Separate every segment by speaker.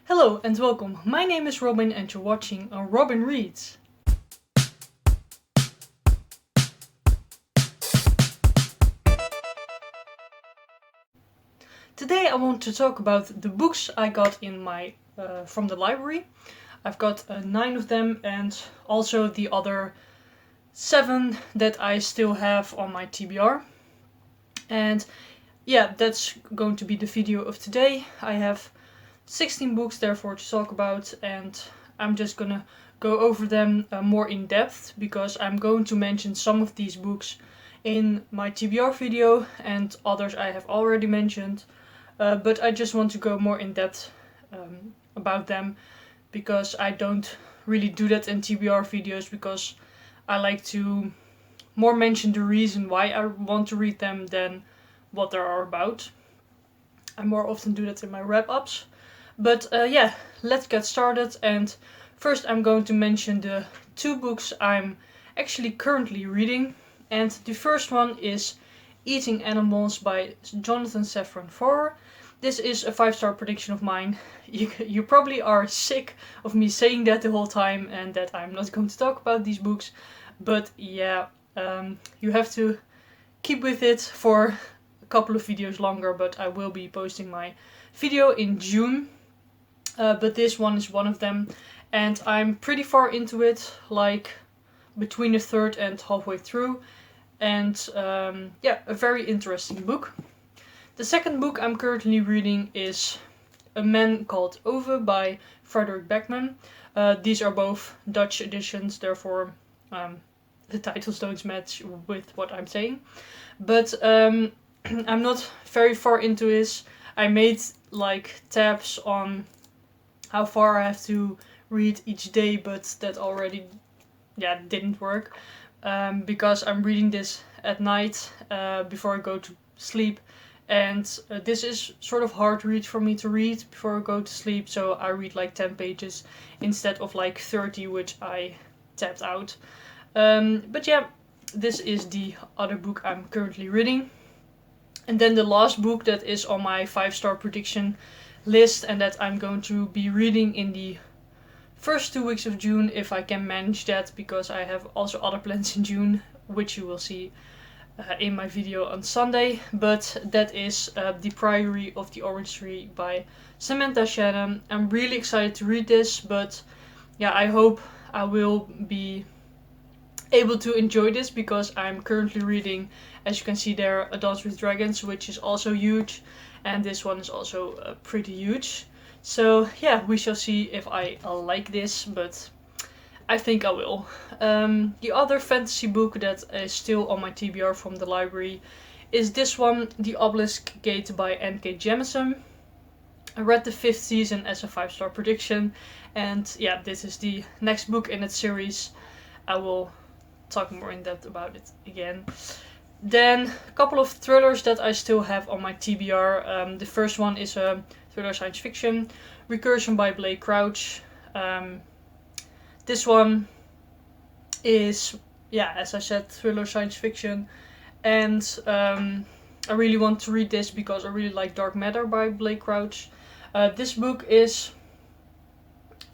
Speaker 1: Hello and welcome. My name is Robin and you're watching Robin Reads. Today I want to talk about the books I got in my from the library. I've got 9 of them and also the other 7 that I still have on my TBR. And yeah, that's going to be the video of today. I have 16 books therefore to talk about, and I'm just gonna go over them more in depth because I'm going to mention some of these books in my TBR video and others I have already mentioned, but I just want to go more in depth about them because I don't really do that in TBR videos because I like to more mention the reason why I want to read them than what they are about. I more often do that in my wrap-ups. But yeah, let's get started. And first I'm going to mention the 2 books I'm actually currently reading. And the first one is Eating Animals by Jonathan Safran Foer. This is a 5-star prediction of mine. You probably are sick of me saying that the whole time and that I'm not going to talk about these books. But yeah, you have to keep with it for a couple of videos longer. But I will be posting my video in June. But this one is one of them, and I'm pretty far into it, like between a third and halfway through, and yeah, a very interesting book. The second book I'm currently reading is A Man Called Ove by Fredrik Backman. These are both Dutch editions, therefore the titles don't match with what I'm saying. But I'm not very far into this. I made like tabs on how far I have to read each day, but that already didn't work because I'm reading this at night before I go to sleep, and this is sort of hard read for me to read before I go to sleep, so I read like 10 pages instead of like 30 which I tapped out. But yeah, this is the other book I'm currently reading. And then the last book that is on my 5-star prediction list and that I'm going to be reading in the first 2 weeks of June if I can manage that, because I have also other plans in June which you will see in my video on Sunday, but that is The Priory of the Orange Tree by Samantha Shannon. I'm really excited to read this, but yeah, I hope I will be able to enjoy this because I'm currently reading, as you can see there, A Dance with Dragons, which is also huge, and this one is also pretty huge. So yeah, we shall see if I like this, but I think I will. The other fantasy book that is still on my TBR from the library is this one, The Obelisk Gate by N.K. Jemisin. I read the 5th season as a 5-star prediction, and yeah, this is the next book in that series. I will talk more in depth about it again. Then a couple of thrillers that I still have on my TBR. The first one is a thriller science fiction, Recursion by Blake Crouch. This one is, yeah, as I said, thriller science fiction, and I really want to read this because I really like Dark Matter by Blake Crouch. This book is,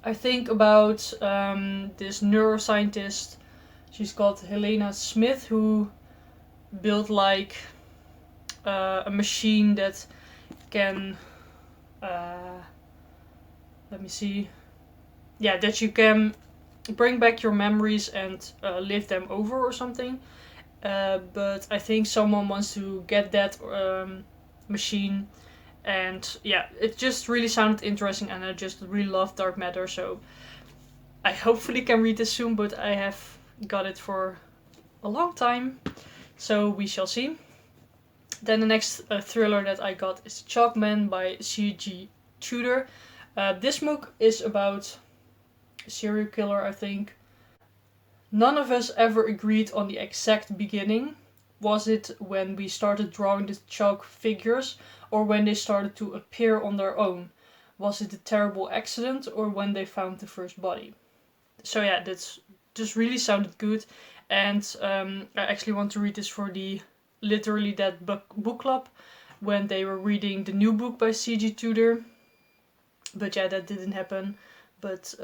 Speaker 1: I think, about this neuroscientist. She's called Helena Smith, who built like a machine that can, let me see, yeah, that you can bring back your memories and live them over or something. But I think someone wants to get that machine, and yeah, it just really sounded interesting, and I just really love Dark Matter, so I hopefully can read this soon, but I have got it for a long time, so we shall see. Then the next thriller that I got is Chalkman by C.G. Tudor. This book is about a serial killer, I think. None of us ever agreed on the exact beginning. Was it when we started drawing the chalk figures, or when they started to appear on their own? Was it a terrible accident, or when they found the first body? So yeah, that's just really sounded good, and I actually want to read this for the Literally That book club when they were reading the new book by C.G. Tudor. But yeah, that didn't happen. But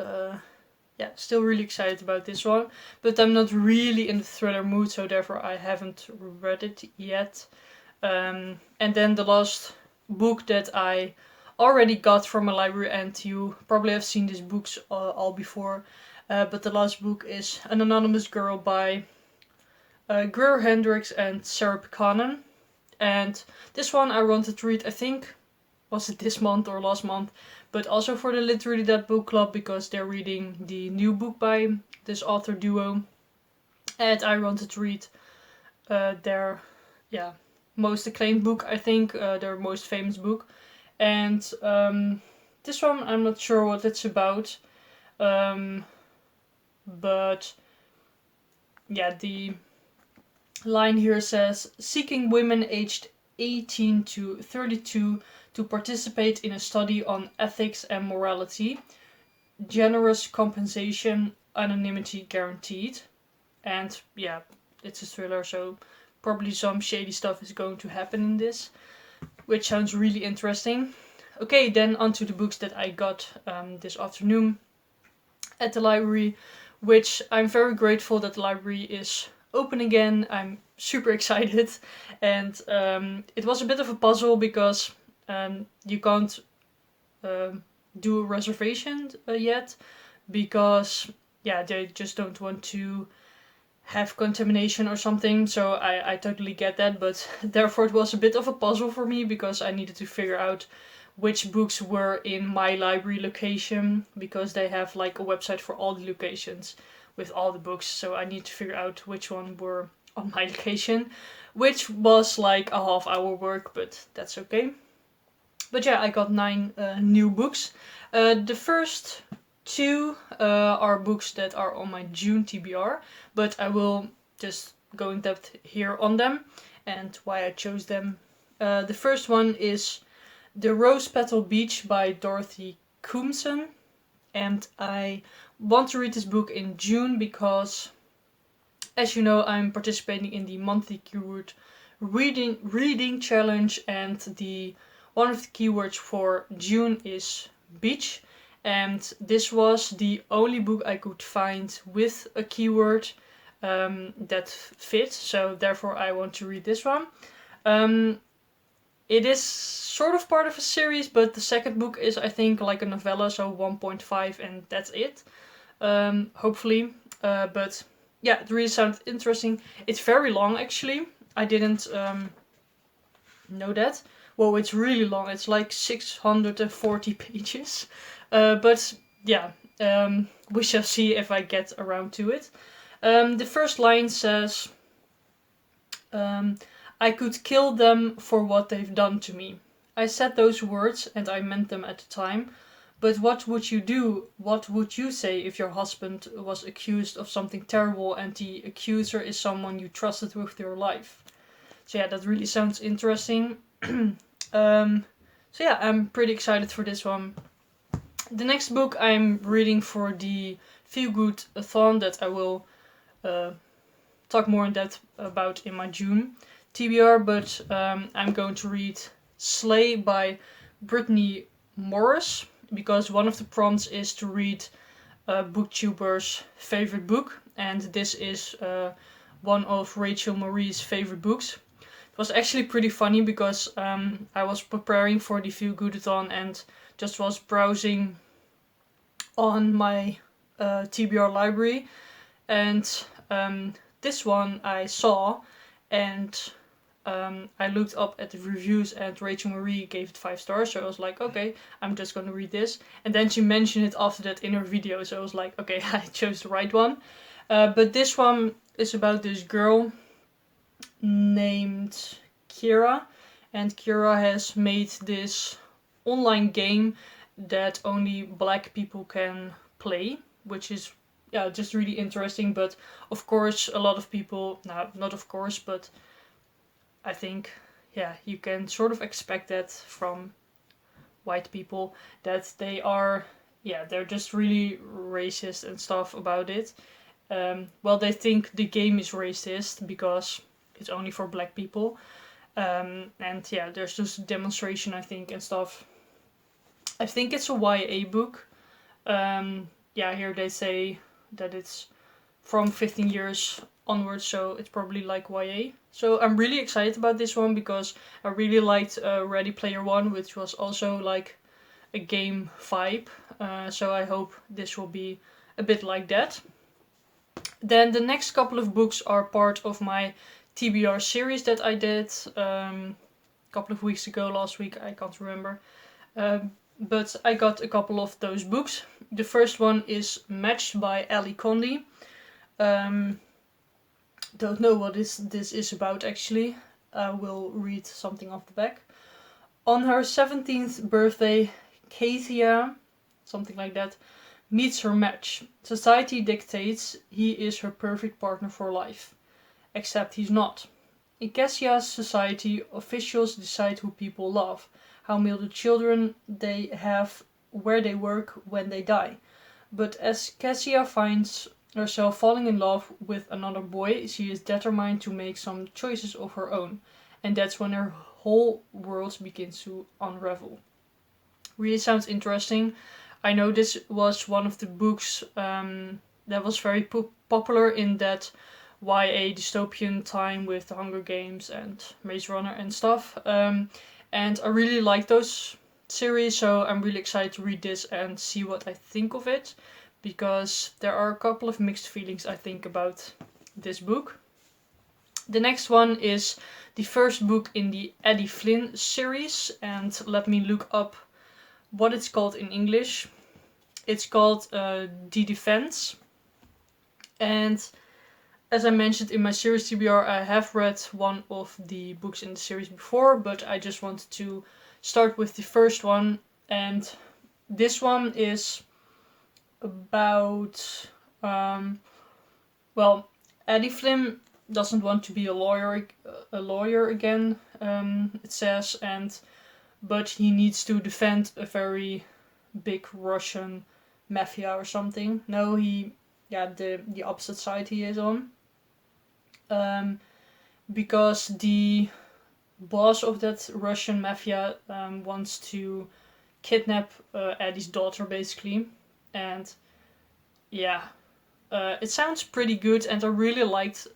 Speaker 1: yeah, still really excited about this one. But I'm not really in the thriller mood, so therefore I haven't read it yet. And then the last book that I already got from a library, and you probably have seen these books all before, but the last book is An Anonymous Girl by Greer, Hendricks and Sarah Pekkanen. And this one I wanted to read, I think, was it this month or last month, but also for the Literally That Book Club, because they're reading the new book by this author duo. And I wanted to read their most acclaimed book, I think, their most famous book. And this one, I'm not sure what it's about. But yeah, the line here says, seeking women aged 18 to 32 to participate in a study on ethics and morality. Generous compensation, anonymity guaranteed. And yeah, it's a thriller, so probably some shady stuff is going to happen in this, which sounds really interesting. Okay, then onto the books that I got this afternoon at the library, which I'm very grateful that the library is open again. I'm super excited, and it was a bit of a puzzle because you can't do a reservation yet, because yeah, they just don't want to have contamination or something, so I totally get that, but therefore it was a bit of a puzzle for me because I needed to figure out which books were in my library location, because they have like a website for all the locations with all the books, so I need to figure out which one were on my location, which was like a half-hour work, but that's okay. But yeah, I got 9 new books. The first 2 are books that are on my June TBR, but I will just go in depth here on them and why I chose them. The first one is The Rose Petal Beach by Dorothy Koomson, and I want to read this book in June because, as you know, I'm participating in the monthly keyword reading challenge, and one of the keywords for June is beach. And this was the only book I could find with a keyword that fit, so therefore I want to read this one. It is sort of part of a series, but the second book is, I think, like a novella, so 1.5, and that's it. Hopefully. But yeah, it really sounds interesting. It's very long, actually. I didn't know that. Well, it's really long. It's like 640 pages. But yeah, we shall see if I get around to it. The first line says, I could kill them for what they've done to me. I said those words and I meant them at the time. But what would you do? What would you say if your husband was accused of something terrible and the accuser is someone you trusted with your life? So yeah, that really sounds interesting. So yeah, I'm pretty excited for this one. The next book I'm reading for the Feel Good-a-thon that I will talk more in depth about in my June TBR, but I'm going to read Slay by Brittney Morris, because one of the prompts is to read Booktubers' favorite book, and this is one of Rachael Marie's favorite books. It was actually pretty funny because I was preparing for the Feel Good-a-thon and just was browsing on my TBR library, and this one I saw, and I looked up at the reviews and Rachael Marie gave it 5 stars, so I was like, okay, I'm just gonna read this. And then she mentioned it after that in her video, so I was like, okay, I chose the right one. But this one is about this girl named Kira, and Kira has made this online game that only black people can play, which is just really interesting. But of course a lot of people, not of course, but I think you can sort of expect that from white people, that they are they're just really racist and stuff about it. Well, they think the game is racist because it's only for black people, and there's just a demonstration, I think, and stuff. I think it's a YA book. Yeah, here they say that it's from 15 years onwards, so it's probably like YA. So I'm really excited about this one because I really liked Ready Player One, which was also like a game vibe. So I hope this will be a bit like that. Then the next couple of books are part of my TBR series that I did a couple of weeks ago, last week, I can't remember. But I got a couple of those books. The first one is Matched by Ali Condie. Don't know what this is about actually. I will read something off the back. On her 17th birthday, Kathia, something like that, meets her match. Society dictates he is her perfect partner for life. Except he's not. In Cassia's society, officials decide who people love, how many children they have, where they work, when they die. But as Cassia finds herself falling in love with another boy, she is determined to make some choices of her own. And that's when her whole world begins to unravel. Really sounds interesting. I know this was one of the books that was very popular in that YA dystopian time with the Hunger Games and Maze Runner and stuff. And I really like those series, so I'm really excited to read this and see what I think of it, because there are a couple of mixed feelings I think about this book. The next one is the first book in the Eddie Flynn series, and let me look up what it's called in English. It's called The Defense, and as I mentioned in my series TBR, I have read one of the books in the series before, but I just wanted to start with the first one. And this one is about, well, Eddie Flynn doesn't want to be a lawyer again, it says, but he needs to defend a very big Russian mafia or something. No, the opposite side he is on. Because the boss of that Russian mafia wants to kidnap Eddie's daughter, basically. And yeah, it sounds pretty good, and I really liked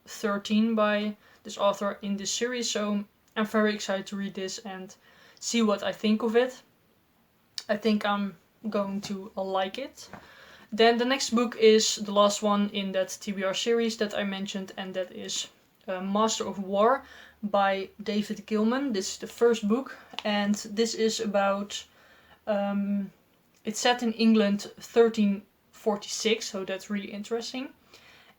Speaker 1: 13 by this author in this series, so I'm very excited to read this and see what I think of it. I think I'm going to like it. Then the next book is the last one in that TBR series that I mentioned, and that is Master of War by David Gilman. This is the first book, and this is about, it's set in England 1346, so that's really interesting.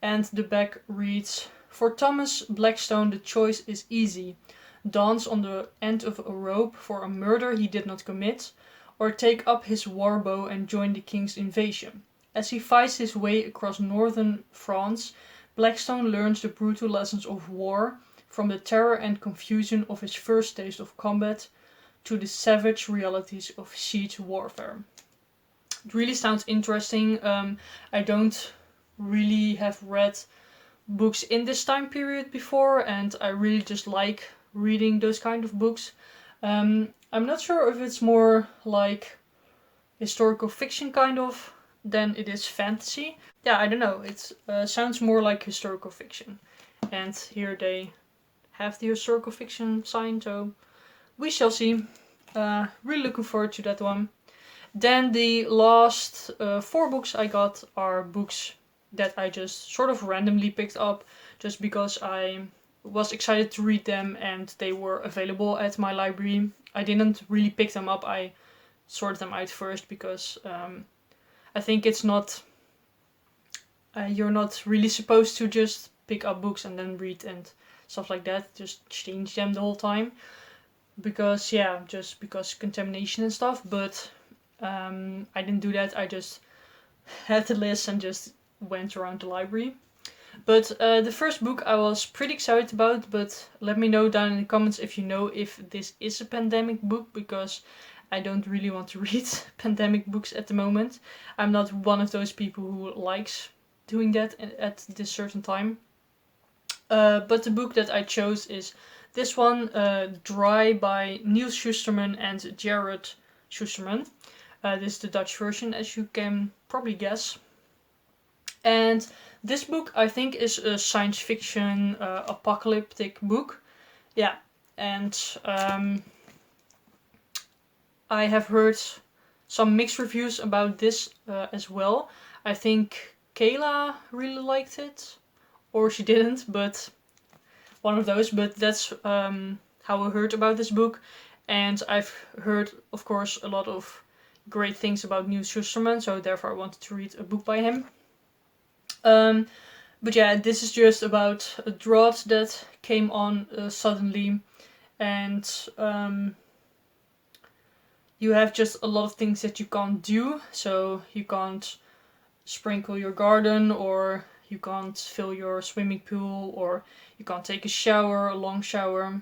Speaker 1: And the back reads, "For Thomas Blackstone the choice is easy. Dance on the end of a rope for a murder he did not commit, or take up his war bow and join the king's invasion. As he fights his way across northern France, Blackstone learns the brutal lessons of war, from the terror and confusion of his first taste of combat to the savage realities of siege warfare." It really sounds interesting. I don't really have read books in this time period before, and I really just like reading those kind of books. I'm not sure if it's more like historical fiction kind of than it is fantasy. Yeah, I don't know. It sounds more like historical fiction. And here they have the historical fiction sign, so we shall see. Really looking forward to that one. Then the last 4 books I got are books that I just sort of randomly picked up just because I was excited to read them and they were available at my library. I didn't really pick them up. I sorted them out first because I think it's not, you're not really supposed to just pick up books and then read and stuff like that, just change them the whole time, because just because contamination and stuff. But I didn't do that. I just had the list and just went around the library. But the first book I was pretty excited about, but let me know down in the comments if you know if this is a pandemic book, because I don't really want to read pandemic books at the moment. I'm not one of those people who likes doing that at this certain time. But the book that I chose is this one, Dry by Neal Shusterman and Jarrod Shusterman. This is the Dutch version, as you can probably guess. And this book, I think, is a science fiction apocalyptic book. Yeah, and I have heard some mixed reviews about this as well. I think Kayla really liked it, or she didn't, but one of those. But that's how I heard about this book. And I've heard, of course, a lot of great things about Neal Shusterman, so therefore I wanted to read a book by him. But yeah, this is just about a drought that came on suddenly, and you have just a lot of things that you can't do. So you can't sprinkle your garden, or you can't fill your swimming pool, or you can't take a shower, a long shower.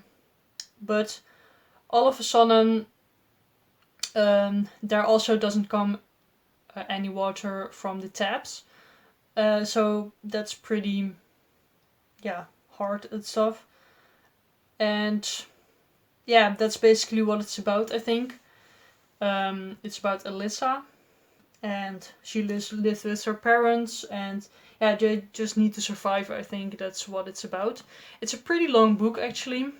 Speaker 1: But all of a sudden, there also doesn't come any water from the taps. So that's pretty, hard and stuff. And yeah, that's basically what it's about, I think. It's about Alyssa, and she lives with her parents, and yeah, they just need to survive. I think that's what it's about. It's a pretty long book, actually.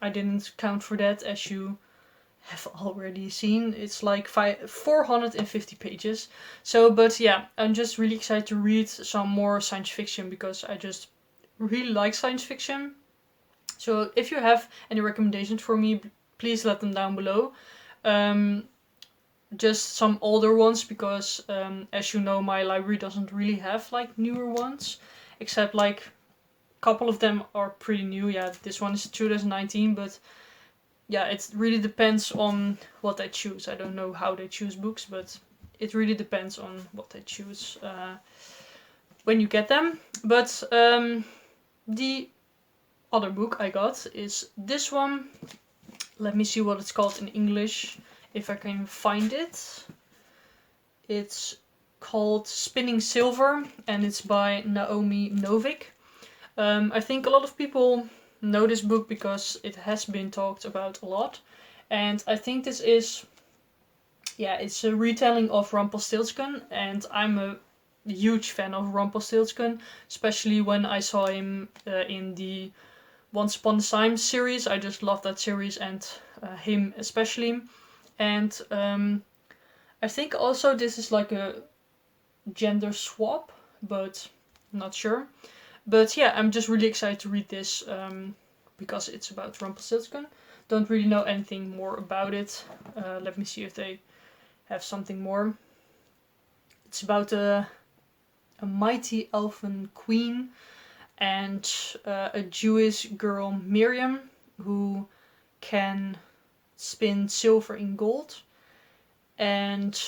Speaker 1: I didn't count for that, as you have already seen. It's like 450 pages. So, but yeah, I'm just really excited to read some more science fiction, because I just really like science fiction. So if you have any recommendations for me, please let them down below. Just some older ones, because as you know, my library doesn't really have like newer ones, except like a couple of them are pretty new. Yeah, this one is 2019, but yeah, it really depends on what I choose. I don't know how they choose books, but it really depends on what they choose when you get them. But the other book I got is this one. Let me see what it's called in English, if I can find it. It's called Spinning Silver, and it's by Naomi Novik. I think a lot of people know this book because it has been talked about a lot. And I think this is, it's a retelling of Rumpelstiltskin, and I'm a huge fan of Rumpelstiltskin, especially when I saw him in the Once Upon a Time series. I just love that series, and him especially. And I think also this is like a gender swap, but I'm not sure. But yeah, I'm just really excited to read this because it's about Rumpelstiltskin. Don't really know anything more about it. Let me see if they have something more. It's about a mighty elven queen and a Jewish girl, Miriam, who can spin silver in gold. And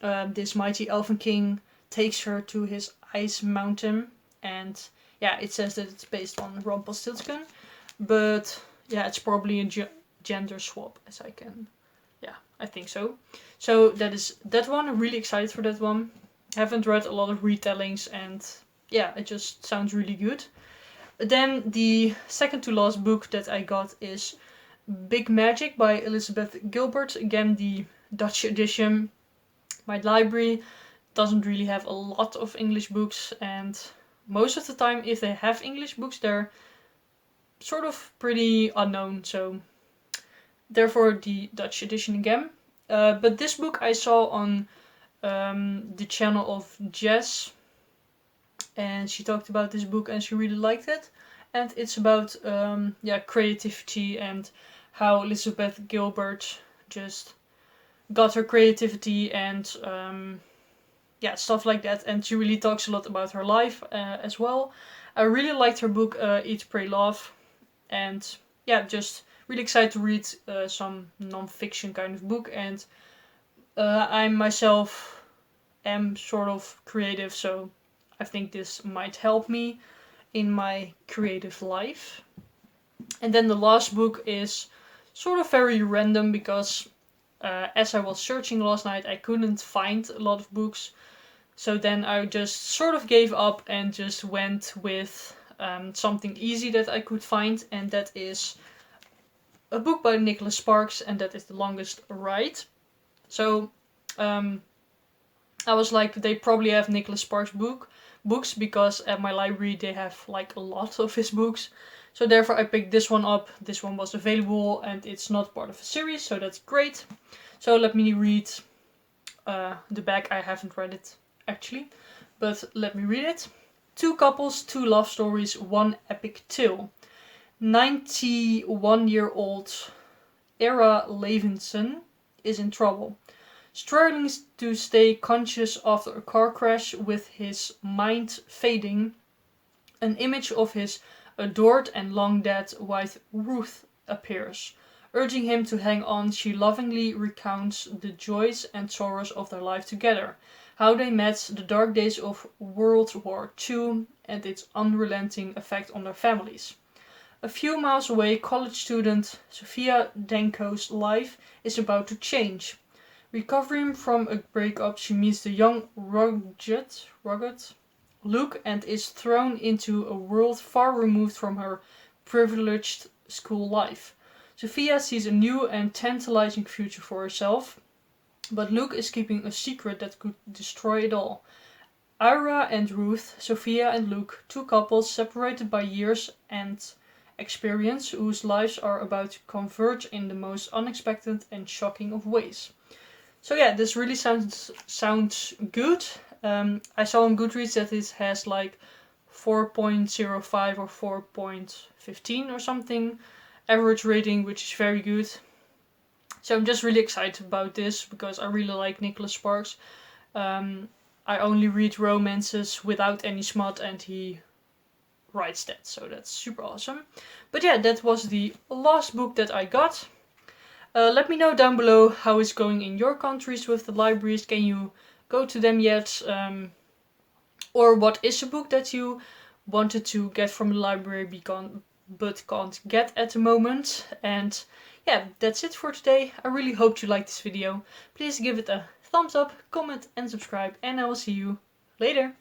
Speaker 1: this mighty elven king takes her to his ice mountain. And yeah, it says that it's based on Rumpelstiltskin. But yeah, it's probably a gender swap, as I can. Yeah, I think so. So that is that one. I'm really excited for that one. Haven't read a lot of retellings, and yeah, it just sounds really good. Then the second to last book that I got is Big Magic by Elizabeth Gilbert. Again, the Dutch edition. My library doesn't really have a lot of English books, and most of the time, if they have English books, they're sort of pretty unknown. So therefore the Dutch edition again. But this book I saw on the channel of Jes, and she talked about this book and she really liked it. And it's about creativity and how Elizabeth Gilbert just got her creativity and stuff like that. And she really talks a lot about her life as well. I really liked her book Eat, Pray, Love, and yeah, just really excited to read some non-fiction kind of book. And I myself am sort of creative, so I think this might help me in my creative life. And then the last book is sort of very random, because as I was searching last night, I couldn't find a lot of books. So then I just sort of gave up and just went with something easy that I could find, and that is a book by Nicholas Sparks, and that is The Longest Ride. So I was like, they probably have Nicholas Sparks books because at my library they have like a lot of his books. So therefore I picked this one up. This one was available and it's not part of a series, so that's great. So let me read the back. I haven't read it actually, but let me read it. Two couples, two love stories, one epic tale. 91-year-old Era Levinson is in trouble. Struggling to stay conscious after a car crash with his mind fading, an image of his adored and long dead wife Ruth appears. Urging him to hang on, she lovingly recounts the joys and sorrows of their life together, how they met, the dark days of World War II, and its unrelenting effect on their families. A few miles away, college student Sophia Danko's life is about to change. Recovering from a breakup, she meets the young rugged Luke and is thrown into a world far removed from her privileged school life. Sophia sees a new and tantalizing future for herself, but Luke is keeping a secret that could destroy it all. Ira and Ruth, Sophia and Luke, two couples separated by years and experience, whose lives are about to converge in the most unexpected and shocking of ways. So yeah, this really sounds good. I saw on Goodreads that it has like 4.05 or 4.15 or something average rating, which is very good. So I'm just really excited about this because I really like Nicholas Sparks. I only read romances without any smut and he writes that, so that's super awesome. But yeah, that was the last book that I got. Let me know down below how it's going in your countries with the libraries. Can you go to them yet? Or what is a book that you wanted to get from the library but can't get at the moment? And yeah, that's it for today. I really hope you liked this video. Please give it a thumbs up, comment and subscribe, and I will see you later.